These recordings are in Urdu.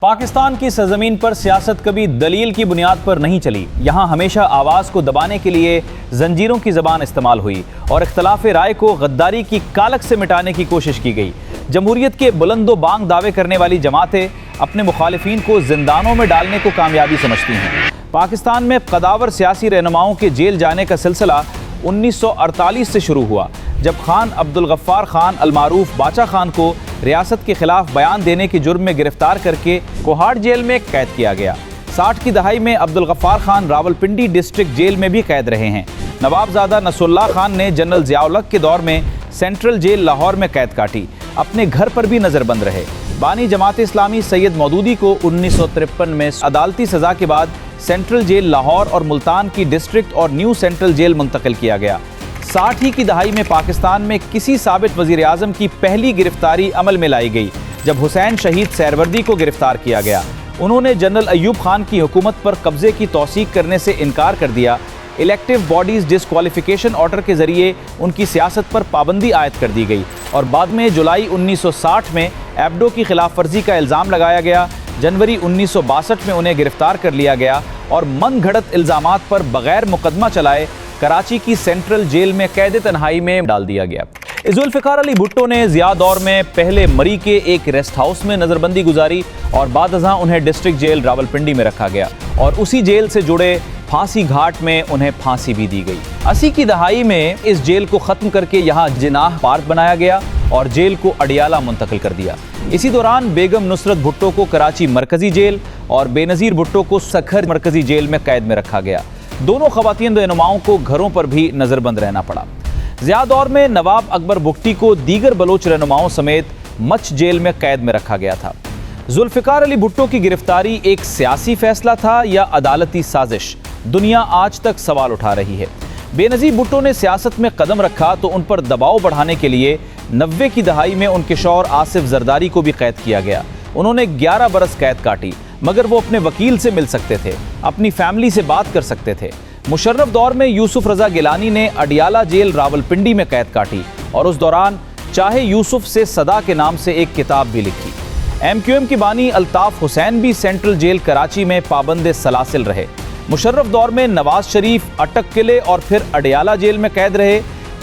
پاکستان کی سرزمین پر سیاست کبھی دلیل کی بنیاد پر نہیں چلی۔ یہاں ہمیشہ آواز کو دبانے کے لیے زنجیروں کی زبان استعمال ہوئی اور اختلاف رائے کو غداری کی کالک سے مٹانے کی کوشش کی گئی۔ جمہوریت کے بلند و بانگ دعوے کرنے والی جماعتیں اپنے مخالفین کو زندانوں میں ڈالنے کو کامیابی سمجھتی ہیں۔ پاکستان میں قداور سیاسی رہنماؤں کے جیل جانے کا سلسلہ 1948 سے شروع ہوا، جب خان عبدالغفار خان المعروف باچا خان کو ریاست کے خلاف بیان دینے کے جرم میں گرفتار کر کے کوہاٹ جیل میں قید کیا گیا۔ 60 کی دہائی میں عبدالغفار خان راولپنڈی ڈسٹرکٹ جیل میں بھی قید رہے ہیں۔ نوابزادہ نصر اللہ خان نے جنرل ضیاء الحق کے دور میں سینٹرل جیل لاہور میں قید کاٹی، اپنے گھر پر بھی نظر بند رہے۔ بانی جماعت اسلامی سید مودودی کو 1953 میں عدالتی سزا کے بعد سینٹرل جیل لاہور اور ملتان کی ڈسٹرکٹ اور نیو سینٹرل جیل منتقل کیا گیا۔ 60 کی دہائی میں پاکستان میں کسی سابق وزیر اعظم کی پہلی گرفتاری عمل میں لائی گئی جب حسین شہید سہروردی کو گرفتار کیا گیا۔ انہوں نے جنرل ایوب خان کی حکومت پر قبضے کی توثیق کرنے سے انکار کر دیا۔ الیکٹیو باڈیز ڈسکوالیفیکیشن آرڈر کے ذریعے ان کی سیاست پر پابندی عائد کر دی گئی اور بعد میں جولائی 1960 میں ایبڈو کی خلاف ورزی کا الزام لگایا گیا۔ جنوری 1962 میں انہیں گرفتار کر لیا گیا اور من گھڑت الزامات پر بغیر مقدمہ چلائے کراچی کی سینٹرل جیل میں قید تنہائی میں ڈال دیا گیا۔ ذوالفقار علی بھٹو نے ضیاء دور میں پہلے مری کے ایک ریسٹ ہاؤس میں نظر بندی گزاری اور بعد ازاں انہیں ڈسٹرکٹ جیل راولپنڈی میں رکھا گیا اور اسی جیل سے جڑے پھانسی گھاٹ میں انہیں پھانسی بھی دی گئی۔ 80 کی دہائی میں اس جیل کو ختم کر کے یہاں جناح پارک بنایا گیا اور جیل کو اڈیالہ منتقل کر دیا۔ اسی دوران بیگم نصرت بھٹو کو کراچی مرکزی جیل اور بے نظیر بھٹو کو سکھر مرکزی جیل میں قید میں رکھا گیا۔ دونوں خواتین رہنماؤں کو گھروں پر بھی نظر بند رہنا پڑا۔ ضیاء دور میں نواب اکبر بگٹی کو دیگر بلوچ رہنماؤں سمیت مچھ جیل میں قید میں رکھا گیا تھا۔ ذوالفقار علی بھٹو کی گرفتاری ایک سیاسی فیصلہ تھا یا عدالتی سازش؟ دنیا آج تک سوال اٹھا رہی ہے۔ بے نظیر بھٹو نے سیاست میں قدم رکھا تو ان پر دباؤ بڑھانے کے لیے 90 کی دہائی میں ان کے شوہر آصف زرداری کو بھی قید کیا گیا۔ انہوں نے 11 برس قید کاٹی، مگر وہ اپنے وکیل سے مل سکتے تھے، اپنی فیملی سے بات کر سکتے تھے۔ مشرف دور میں یوسف رضا گیلانی نے اڈیالہ جیل راولپنڈی میں قید کاٹی اور اس دوران چاہے یوسف سے صدا کے نام سے ایک کتاب بھی لکھی۔ ایم کیو ایم کی بانی الطاف حسین بھی سینٹرل جیل کراچی میں پابند سلاسل رہے۔ مشرف دور میں نواز شریف اٹک قلعے اور پھر اڈیالہ جیل میں قید رہے۔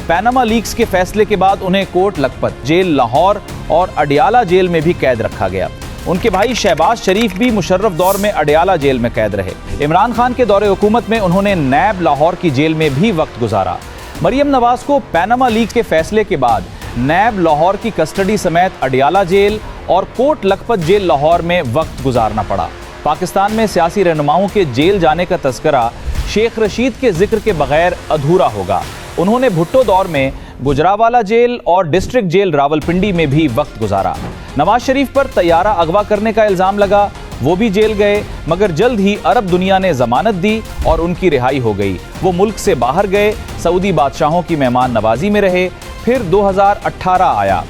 پیناما لیکس کے فیصلے کے بعد انہیں کوٹ لکھپت جیل لاہور اور اڈیالہ جیل میں بھی قید رکھا گیا۔ ان کے بھائی شہباز شریف بھی مشرف دور میں اڈیالہ جیل میں قید رہے۔ عمران خان کے دور حکومت میں انہوں نے نیب لاہور کی جیل میں بھی وقت گزارا۔ مریم نواز کو پیناما لیکس کے فیصلے کے بعد نیب لاہور کی کسٹڈی سمیت اڈیالہ جیل اور کوٹ لکھپت جیل لاہور میں وقت گزارنا پڑا۔ پاکستان میں سیاسی رہنماؤں کے جیل جانے کا تذکرہ شیخ رشید کے ذکر کے بغیر ادھورا ہوگا۔ انہوں نے بھٹو دور میں گجراوالا جیل اور ڈسٹرکٹ جیل راولپنڈی میں بھی وقت گزارا۔ نواز شریف پر طیارہ اغوا کرنے کا الزام لگا، وہ بھی جیل گئے، مگر جلد ہی عرب دنیا نے ضمانت دی اور ان کی رہائی ہو گئی۔ وہ ملک سے باہر گئے، سعودی بادشاہوں کی مہمان نوازی میں رہے۔ پھر 2018 آیا،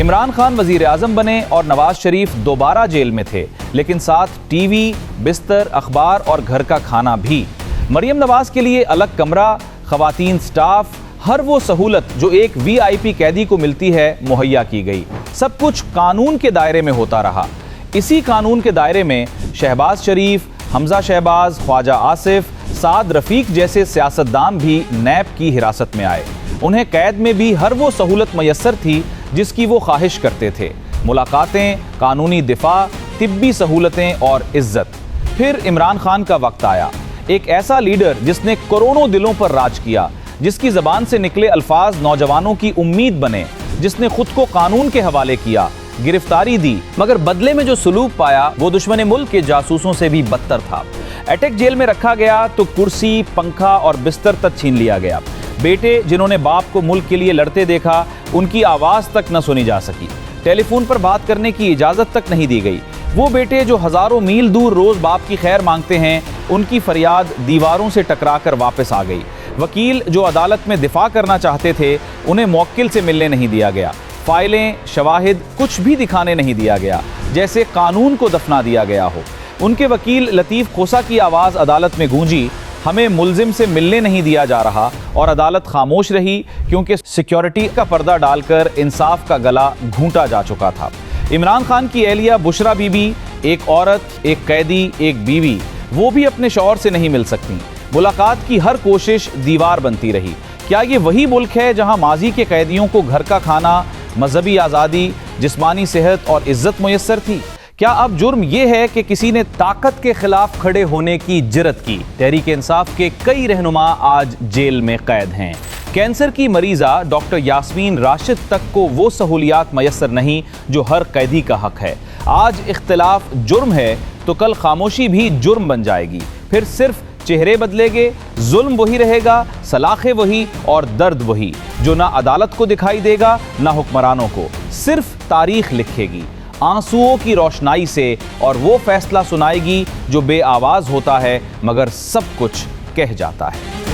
عمران خان وزیر اعظم بنے اور نواز شریف دوبارہ جیل میں تھے، لیکن ساتھ ٹی وی، بستر، اخبار اور گھر کا کھانا بھی۔ مریم نواز کے لیے الگ کمرہ، خواتین سٹاف، ہر وہ سہولت جو ایک وی آئی پی قیدی کو ملتی ہے مہیا کی گئی۔ سب کچھ قانون کے دائرے میں ہوتا رہا۔ اسی قانون کے دائرے میں شہباز شریف، حمزہ شہباز، خواجہ آصف، سعد رفیق جیسے سیاستدان بھی نیب کی حراست میں آئے۔ انہیں قید میں بھی ہر وہ سہولت میسر تھی جس کی وہ خواہش کرتے تھے، ملاقاتیں، قانونی دفاع، طبی سہولتیں اور عزت۔ پھر عمران خان کا وقت آیا، ایک ایسا لیڈر جس نے کروڑوں دلوں پر راج کیا، جس کی زبان سے نکلے الفاظ نوجوانوں کی امید بنے، جس نے خود کو قانون کے حوالے کیا، گرفتاری دی، مگر بدلے میں جو سلوک پایا وہ دشمن ملک کے جاسوسوں سے بھی بدتر تھا۔ اٹک جیل میں رکھا گیا تو کرسی، پنکھا اور بستر تک چھین لیا گیا۔ بیٹے جنہوں نے باپ کو ملک کے لیے لڑتے دیکھا، ان کی آواز تک نہ سنی جا سکی، ٹیلی فون پر بات کرنے کی اجازت تک نہیں دی گئی۔ وہ بیٹے جو ہزاروں میل دور روز باپ کی خیر مانگتے ہیں، ان کی فریاد دیواروں سے ٹکرا کر واپس آ گئی۔ وکیل جو عدالت میں دفاع کرنا چاہتے تھے، انہیں موکل سے ملنے نہیں دیا گیا۔ فائلیں، شواہد کچھ بھی دکھانے نہیں دیا گیا، جیسے قانون کو دفنا دیا گیا ہو۔ ان کے وکیل لطیف کھوسا کی آواز عدالت میں گونجی، ہمیں ملزم سے ملنے نہیں دیا جا رہا، اور عدالت خاموش رہی کیونکہ سیکیورٹی کا پردہ ڈال کر انصاف کا گلا گھونٹا جا چکا تھا۔ عمران خان کی اہلیہ بشرا بی بی ایک عورت، ایک قیدی، ایک بیوی، وہ بھی اپنے شوہر سے نہیں مل سکتی۔ ملاقات کی ہر کوشش دیوار بنتی رہی۔ کیا یہ وہی ملک ہے جہاں ماضی کے قیدیوں کو گھر کا کھانا، مذہبی آزادی، جسمانی صحت اور عزت میسر تھی؟ کیا اب جرم یہ ہے کہ کسی نے طاقت کے خلاف کھڑے ہونے کی جرت کی؟ تحریک انصاف کے کئی رہنما آج جیل میں قید ہیں۔ کینسر کی مریضہ ڈاکٹر یاسمین راشد تک کو وہ سہولیات میسر نہیں جو ہر قیدی کا حق ہے۔ آج اختلاف جرم ہے تو کل خاموشی بھی جرم بن جائے گی۔ پھر صرف چہرے بدلے گے، ظلم وہی رہے گا، سلاخیں وہی اور درد وہی، جو نہ عدالت کو دکھائی دے گا نہ حکمرانوں کو، صرف تاریخ لکھے گی آنسوؤں کی روشنائی سے، اور وہ فیصلہ سنائے گی جو بے آواز ہوتا ہے مگر سب کچھ کہہ جاتا ہے۔